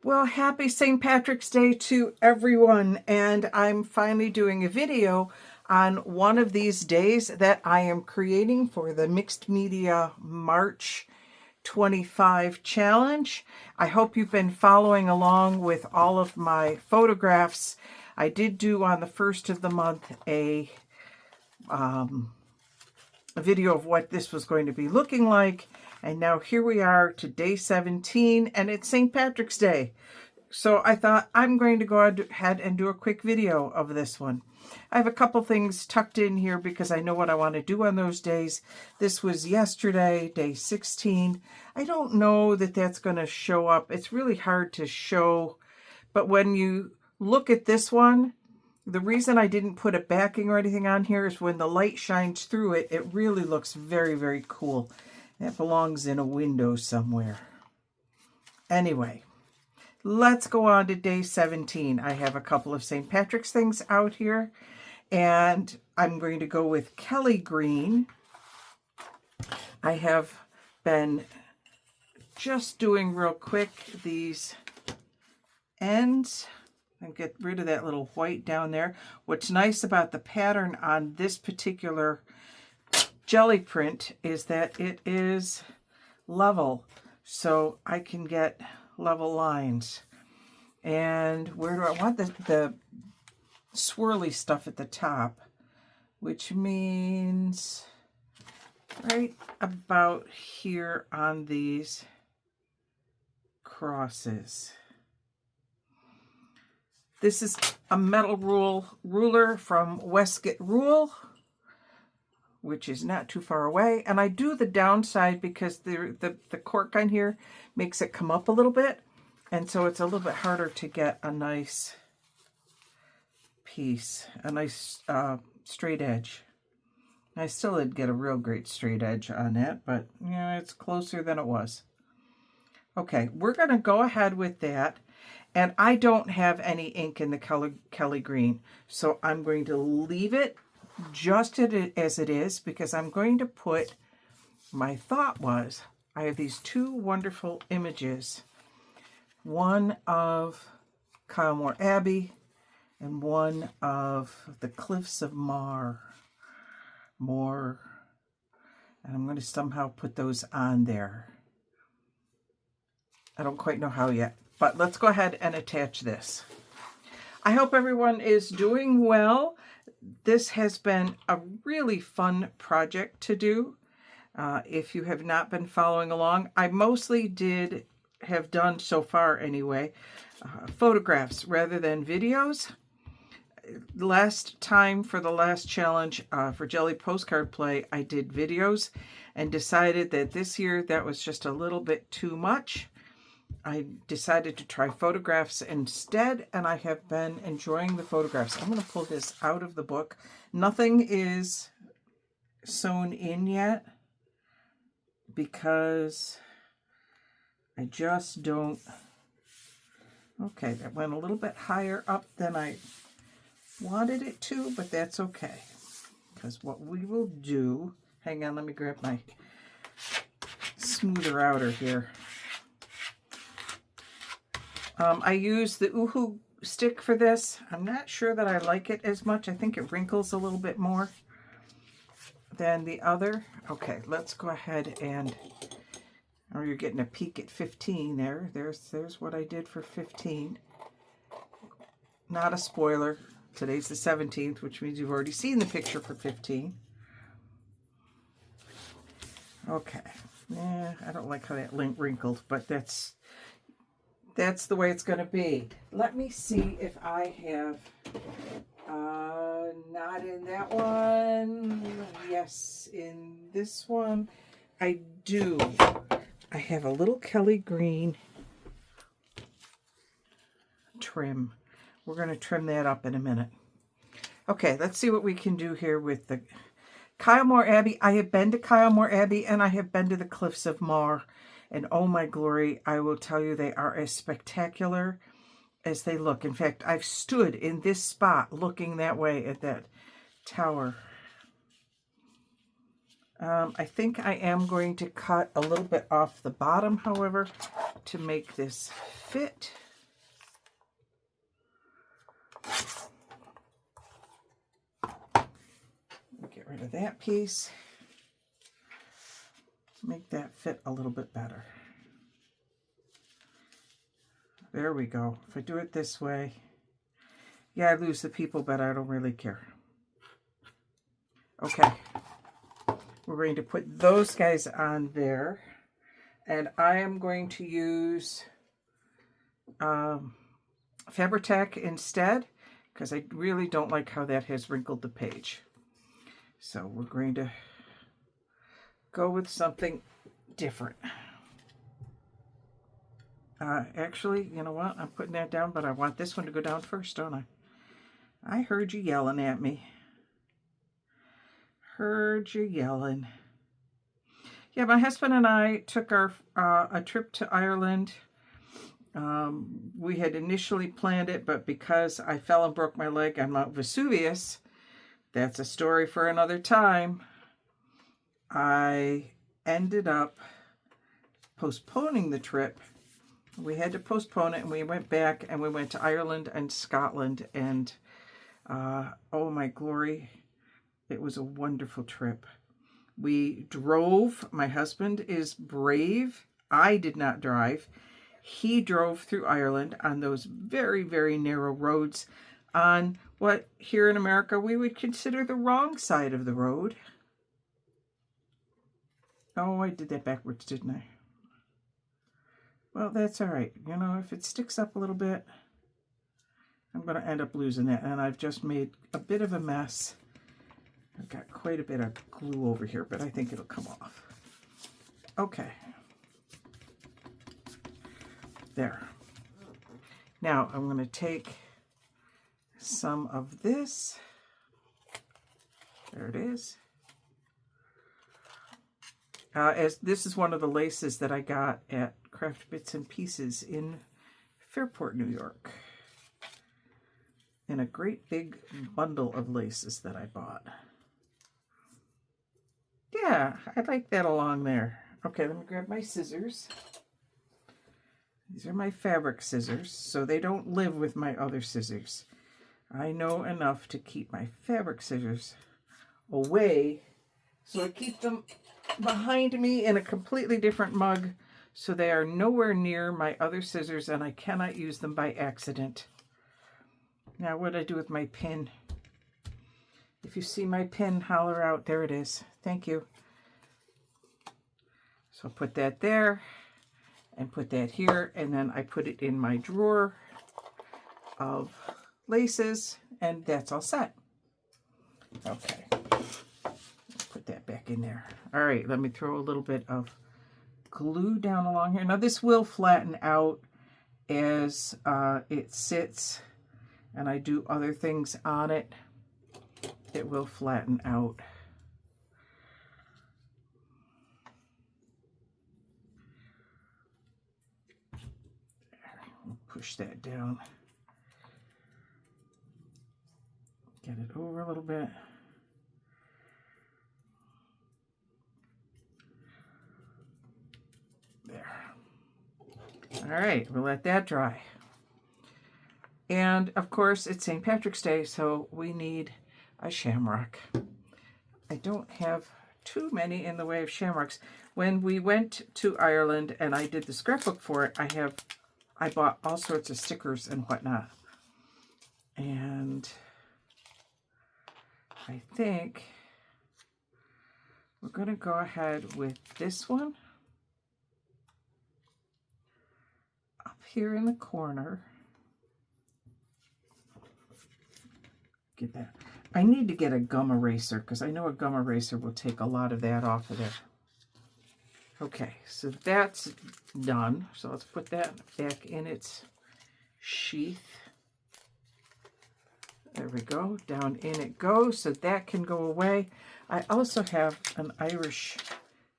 Well, happy St. Patrick's Day to everyone, and I'm finally doing a video on one of these days that I am creating for the Mixed Media March 25 challenge. I hope you've been following along with all of my photographs. I did do on the first of the month a video of what this was going to be looking like, and now here we are to day 17, and it's St. Patrick's Day. So I thought I'm going to go ahead and do a quick video of this one. I have a couple things tucked in here because I know what I want to do on those days. This was yesterday, day 16. I don't know that that's going to show up. It's really hard to show, but when you look at this one, the reason I didn't put a backing or anything on here is when the light shines through it, it really looks very, very cool. That belongs in a window somewhere. Anyway, let's go on to day 17. I have a couple of St. Patrick's things out here, and I'm going to go with Kelly Green. I have been just doing real quick these ends and get rid of that little white down there. What's nice about the pattern on this particular jelly print is that it is level, so I can get level lines. And where do I want the swirly stuff at the top, which means right about here on these crosses. This is a metal ruler from Westgate Rule, which is not too far away. And I do the downside because the cork on here makes it come up a little bit. And so it's a little bit harder to get a nice piece, a nice straight edge. I still didn't get a real great straight edge on it, but yeah, it's closer than it was. Okay, we're going to go ahead with that. And I don't have any ink in the Kelly Green, so I'm going to leave it just as it is, because I'm going to put, my thought was, I have these two wonderful images. One of Kylemore Abbey and one of the Cliffs of Moher. And I'm going to somehow put those on there. I don't quite know how yet, but let's go ahead and attach this. I hope everyone is doing well. This has been a really fun project to do. If you have not been following along, I mostly have done so far anyway, photographs rather than videos. Last time for the last challenge for Jelly Postcard Play, I did videos and decided that this year that was just a little bit too much. I decided to try photographs instead, and I have been enjoying the photographs. I'm going to pull this out of the book. Nothing is sewn in yet because I just don't... Okay, that went a little bit higher up than I wanted it to, but that's okay. Because what we will do... Hang on, let me grab my smoother outer here. I use the Oohoo stick for this. I'm not sure that I like it as much. I think it wrinkles a little bit more than the other. Okay, let's go ahead and... Oh, you're getting a peek at 15 there. There's what I did for 15. Not a spoiler. Today's the 17th, which means you've already seen the picture for 15. Okay. Yeah, I don't like how that wrinkled, but that's the way it's going to be. Let me see if I have, not in that one. Yes, in this one, I do. I have a little Kelly Green trim. We're going to trim that up in a minute. Okay, let's see what we can do here with the Kylemore Abbey. I have been to Kylemore Abbey and I have been to the Cliffs of Moher. And oh my glory, I will tell you, they are as spectacular as they look. In fact, I've stood in this spot looking that way at that tower. I think I am going to cut a little bit off the bottom, however, to make this fit. Get rid of that piece. Make that fit a little bit better. There we go. If I do it this way, yeah, I lose the people, but I don't really care. Okay. We're going to put those guys on there. And I am going to use Fabri-Tac instead, because I really don't like how that has wrinkled the page. So we're going to go with something different. Actually, you know what? I'm putting that down, but I want this one to go down first, don't I? I heard you yelling at me. Heard you yelling. Yeah, my husband and I took a trip to Ireland. We had initially planned it, but because I fell and broke my leg on Mount Vesuvius, that's a story for another time, I ended up postponing the trip. We had to postpone it, and we went back, and we went to Ireland and Scotland, and oh my glory, it was a wonderful trip. We drove. My husband is brave. I did not drive. He drove through Ireland on those very, very narrow roads on what here in America we would consider the wrong side of the road. Oh, I did that backwards, didn't I? Well, that's all right. You know, if it sticks up a little bit, I'm going to end up losing that. And I've just made a bit of a mess. I've got quite a bit of glue over here, but I think it'll come off. Okay. There. Now I'm going to take some of this. There it is. As this is one of the laces that I got at Craft Bits and Pieces in Fairport, New York. In a great big bundle of laces that I bought. Yeah, I like that along there. Okay, let me grab my scissors. These are my fabric scissors, so they don't live with my other scissors. I know enough to keep my fabric scissors away, so I keep them behind me in a completely different mug, so they are nowhere near my other scissors, and I cannot use them by accident. Now, what do I do with my pin? If you see my pin, holler out. There it is. Thank you. So I'll put that there and put that here, and then I put it in my drawer of laces, and that's all set. Okay. Put that back in there. All right, let me throw a little bit of glue down along here. Now this will flatten out as it sits and I do other things on it. It will flatten out. Push that down. Get it over a little bit. There. All right, we'll let that dry. And of course, it's St. Patrick's Day, so we need a shamrock. I don't have too many in the way of shamrocks. When we went to Ireland and I did the scrapbook for it, I bought all sorts of stickers and whatnot. And I think we're going to go ahead with this one up here in the corner. Get that. I need to get a gum eraser because I know a gum eraser will take a lot of that off of there. Okay, so that's done. So let's put that back in its sheath. There we go. Down in it goes. So that can go away. I also have an Irish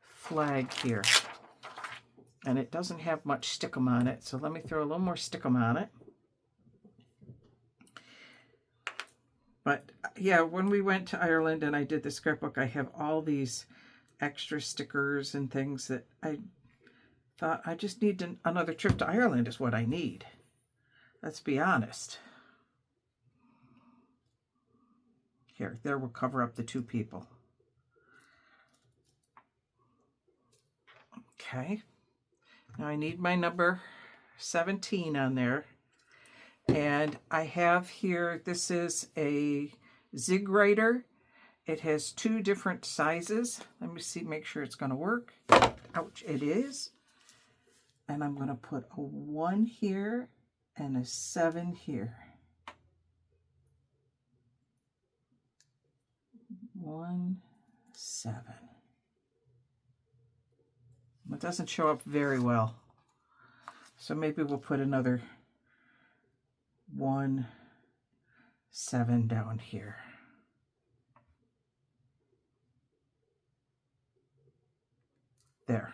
flag here. And it doesn't have much stickum on it. So let me throw a little more stickum on it. But yeah, when we went to Ireland and I did the scrapbook, I have all these extra stickers and things that I thought I just need another trip to Ireland is what I need. Let's be honest. Here, there will cover up the two people. Okay. Now I need my number 17 on there. And I have here, this is a zig writer. It has two different sizes. Let me see, make sure it's going to work. Ouch, it is. And I'm going to put a 1 here and a 7 here. 1, 7. It doesn't show up very well. So maybe we'll put another 1, 7 down here. There.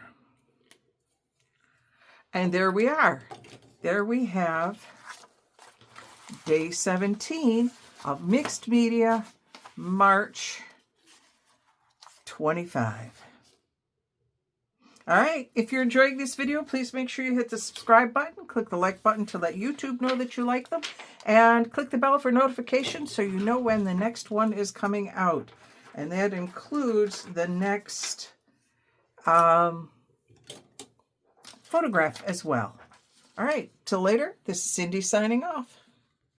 And there we are. There we have day 17 of mixed media, March 25. All right, if you're enjoying this video, please make sure you hit the subscribe button, click the like button to let YouTube know that you like them, and click the bell for notifications so you know when the next one is coming out. And that includes the next photograph as well. All right, till later, this is Cindy signing off.